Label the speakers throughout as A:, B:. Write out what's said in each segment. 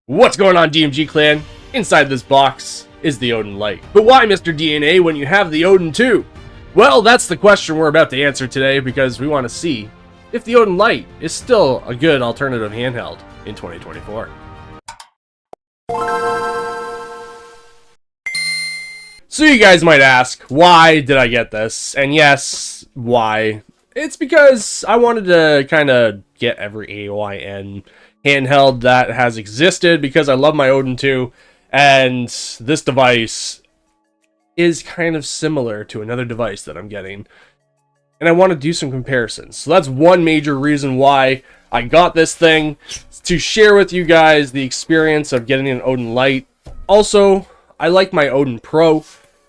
A: What's going on, DMG Clan? Inside this box is the Odin Lite. But why Mr. DNA when you have the Odin 2? Well, that's the question we're about to answer today because we want to see if the Odin Lite is still a good alternative handheld in 2024. So you guys might ask, why did I get this? And yes, why? It's because I wanted to kind of get every AOIN handheld that has existed because I love my Odin 2, and this device is kind of similar to another device that I'm getting, and I want to do some comparisons. So that's one major reason why I got this thing, to share with you guys the experience of getting an Odin Lite. Also, I like my Odin Pro,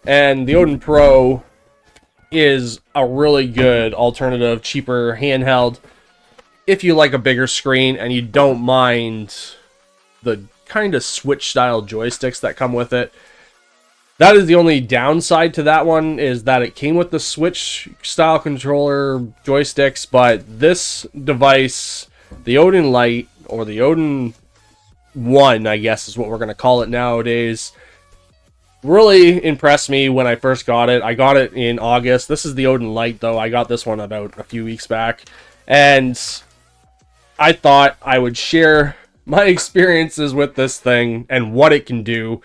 A: and the Odin Pro is a really good alternative, cheaper handheld if you like a bigger screen and you don't mind the kind of Switch style joysticks that come with it. That is the only downside to that one, is that it came with the Switch style controller joysticks, but this device, the Odin Lite, or the Odin 1, I guess is what we're going to call it nowadays, really impressed me when I first got it. I got it in August. This is the Odin Lite, though. I got this one about a few weeks back, and I thought I would share my experiences with this thing and what it can do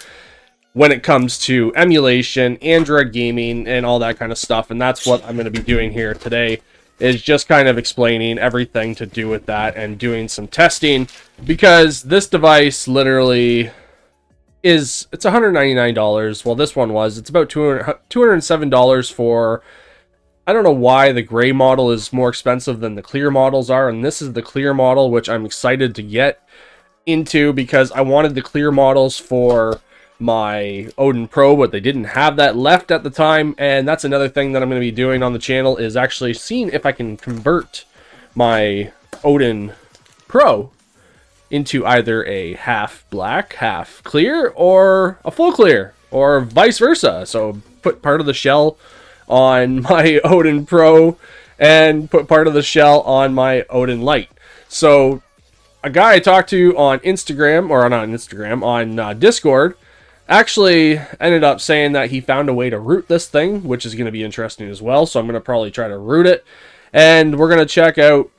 A: when it comes to emulation, Android gaming, and all that kind of stuff. And that's what I'm going to be doing here today, is just kind of explaining everything to do with that and doing some testing, because this device literally it's $199. Well, this one was. It's about $207 for... I don't know why the gray model is more expensive than the clear models are, and this is the clear model, which I'm excited to get into because I wanted the clear models for my Odin Pro, but they didn't have that left at the time. And that's another thing that I'm going to be doing on the channel, is actually seeing if I can convert my Odin Pro into either a half black, half clear, or a full clear, or vice versa. So put part of the shell on my Odin Pro and put part of the shell on my Odin Lite. So a guy I talked to on Instagram, or not on Instagram, on Discord, actually ended up saying that he found a way to root this thing, which is going to be interesting as well. So I'm going to probably try to root it, and we're going to check out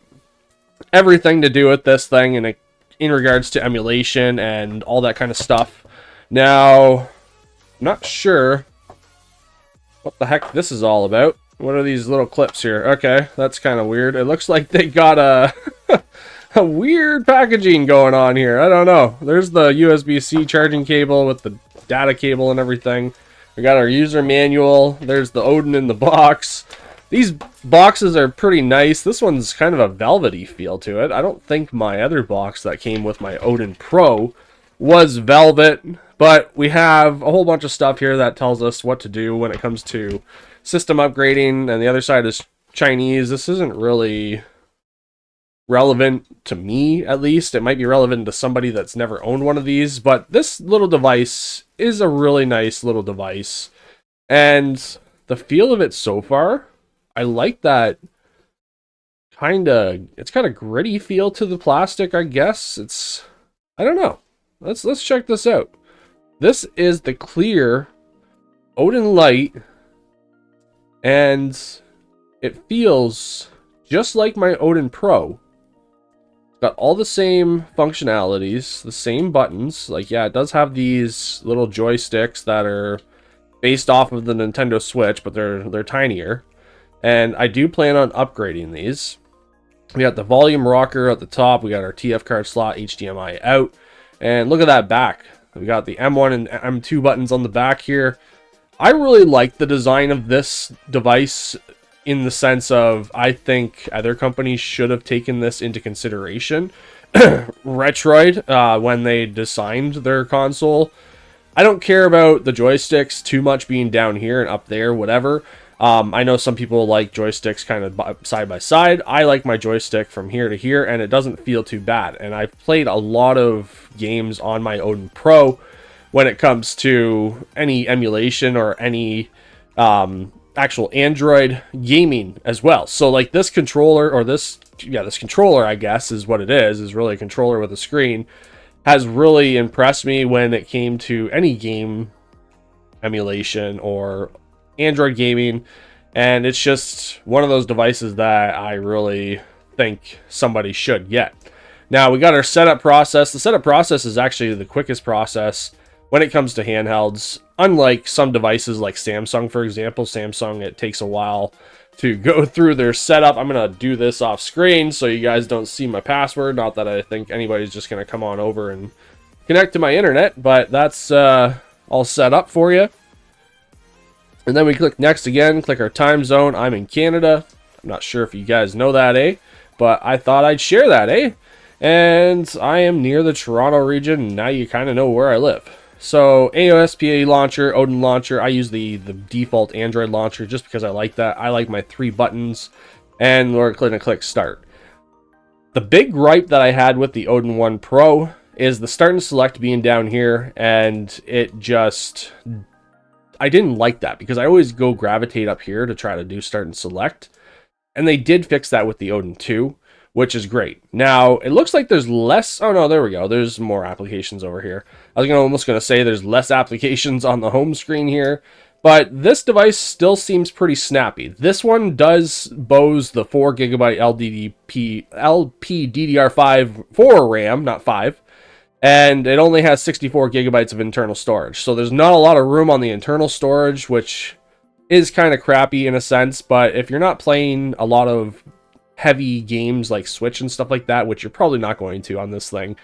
A: everything to do with this thing in regards to emulation and all that kind of stuff. Now, I'm not sure what the heck this is all about. What are these little clips here? Okay, that's kind of weird. It looks like they got a a weird packaging going on here. I don't know. There's the USB-C charging cable with the data cable and everything. We got our user manual. There's the Odin in the box. These boxes are pretty nice. This one's kind of a velvety feel to it. I don't think my other box that came with my Odin Pro was velvet, but we have a whole bunch of stuff here that tells us what to do when it comes to system upgrading, and the other side is Chinese. This isn't really relevant to me, at least. It might be relevant to somebody that's never owned one of these, but this little device is a really nice little device, and the feel of it so far, I like that it's kind of gritty feel to the plastic, I guess. I don't know. Let's check this out. This is the clear Odin Lite, and it feels just like my Odin Pro. It's got all the same functionalities, the same buttons. Like, yeah, it does have these little joysticks that are based off of the Nintendo Switch, but they're tinier. And I do plan on upgrading these. We got the volume rocker at the top. We got our TF card slot, HDMI out. And look at that back. We got the M1 and M2 buttons on the back here. I really like the design of this device, in the sense of, I think other companies should have taken this into consideration. Retroid, when they designed their console. I don't care about the joysticks too much being down here and up there, whatever. I know some people like joysticks kind of side by side. I like my joystick from here to here, and it doesn't feel too bad. And I've played a lot of games on my Odin Pro when it comes to any emulation or any actual Android gaming as well. So like this controller, or this controller, I guess is what it is really a controller with a screen. has really impressed me when it came to any game emulation or Android gaming, and it's just one of those devices that I really think somebody should get. Now we got our setup process. The setup process is actually the quickest process when it comes to handhelds. Unlike some devices like Samsung, for example, Samsung, it takes a while to go through their setup. I'm gonna do this off screen so you guys don't see my password. Not that I think anybody's just gonna come on over and connect to my internet, but that's all set up for you. And then we click next again, click our time zone. I'm in Canada. I'm not sure if you guys know that, eh? But I thought I'd share that, eh? And I am near the Toronto region. Now you kind of know where I live. So AOSPA launcher, Odin launcher. I use the default Android launcher just because I like that. I like my 3 buttons. And we're going to click start. The big gripe that I had with the Odin 1 Pro is the start and select being down here. And it just... I didn't like that because I always go gravitate up here to try to do start and select. And they did fix that with the Odin 2, which is great. Now, it looks like there's less... Oh, no, there we go. There's more applications over here. I was almost going to say there's less applications on the home screen here. But this device still seems pretty snappy. This one does boast the 4GB LPDDR5 4 RAM, not 5. And it only has 64 gigabytes of internal storage. So there's not a lot of room on the internal storage, which is kind of crappy in a sense. But if you're not playing a lot of heavy games like Switch and stuff like that, which you're probably not going to on this thing,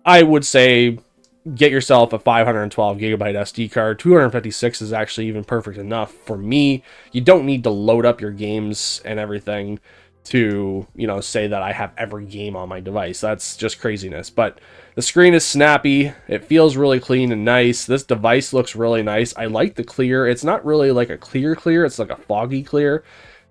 A: I would say get yourself a 512 gigabyte SD card. 256 is actually even perfect enough for me. You don't need to load up your games and everything to, you know, say that I have every game on my device. That's just craziness. But the screen is snappy. It feels really clean and nice. This device looks really nice. I like the clear. It's not really like a clear. It's like a foggy clear.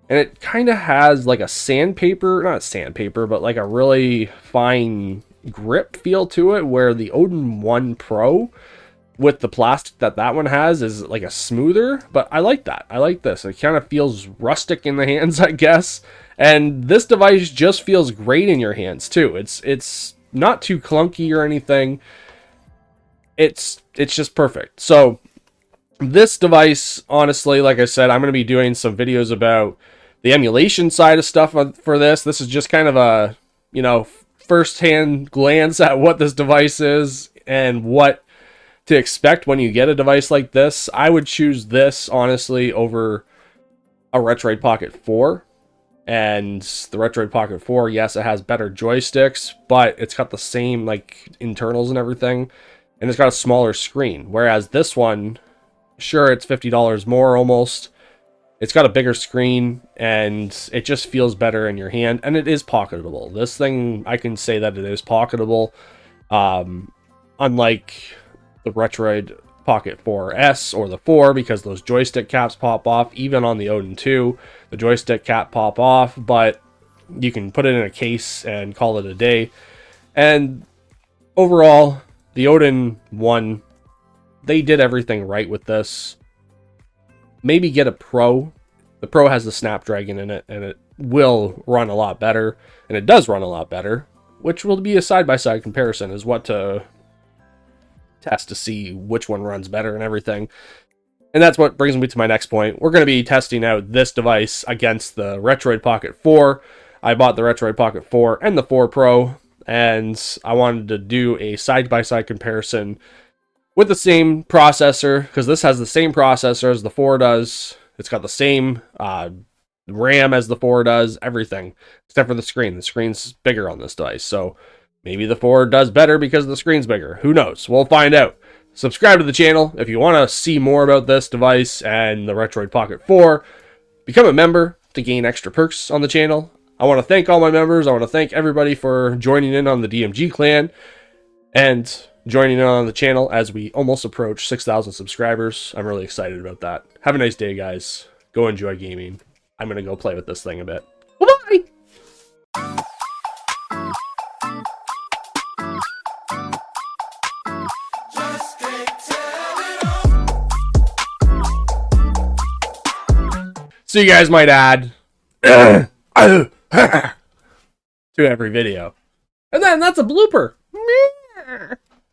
A: And it kind of has like a sandpaper, not sandpaper, but like a really fine grip feel to it, where the Odin 1 Pro with the plastic that one has is like a smoother, but I like that. I like this. It kind of feels rustic in the hands, I guess. And this device just feels great in your hands too. It's not too clunky or anything. It's just perfect. So this device, honestly, like I said, I'm going to be doing some videos about the emulation side of stuff for this. This is just kind of a, you know, first-hand glance at what this device is and what to expect when you get a device like this. I would choose this, honestly, over a Retroid Pocket 4. And the Retroid Pocket 4, yes, it has better joysticks, but it's got the same, like, internals and everything. And it's got a smaller screen. Whereas this one, sure, it's $50 more almost. It's got a bigger screen, and it just feels better in your hand. And it is pocketable. This thing, I can say that it is pocketable. Unlike the Retroid Pocket 4S or the 4, because those joystick caps pop off. Even on the Odin 2, the joystick cap pop off, but you can put it in a case and call it a day. And overall, the Odin 1, they did everything right with this. Maybe get a Pro. The Pro has the Snapdragon in it, and it will run a lot better, and it does run a lot better, which will be a side-by-side comparison, is what to test to see which one runs better and everything. And that's what brings me to my next point. We're going to be testing out this device against the Retroid Pocket 4. I bought the Retroid Pocket 4 and the 4 Pro, and I wanted to do a side-by-side comparison with the same processor, because this has the same processor as the 4 does. It's got the same RAM as the 4 does, everything, except for the screen. The screen's bigger on this device, so maybe the 4 does better because the screen's bigger. Who knows? We'll find out. Subscribe to the channel if you want to see more about this device and the Retroid Pocket 4. Become a member to gain extra perks on the channel. I want to thank all my members. I want to thank everybody for joining in on the DMG Clan and joining in on the channel as we almost approach 6,000 subscribers. I'm really excited about that. Have a nice day, guys. Go enjoy gaming. I'm going to go play with this thing a bit. Bye-bye! So you guys might add to every video. And then that's a blooper.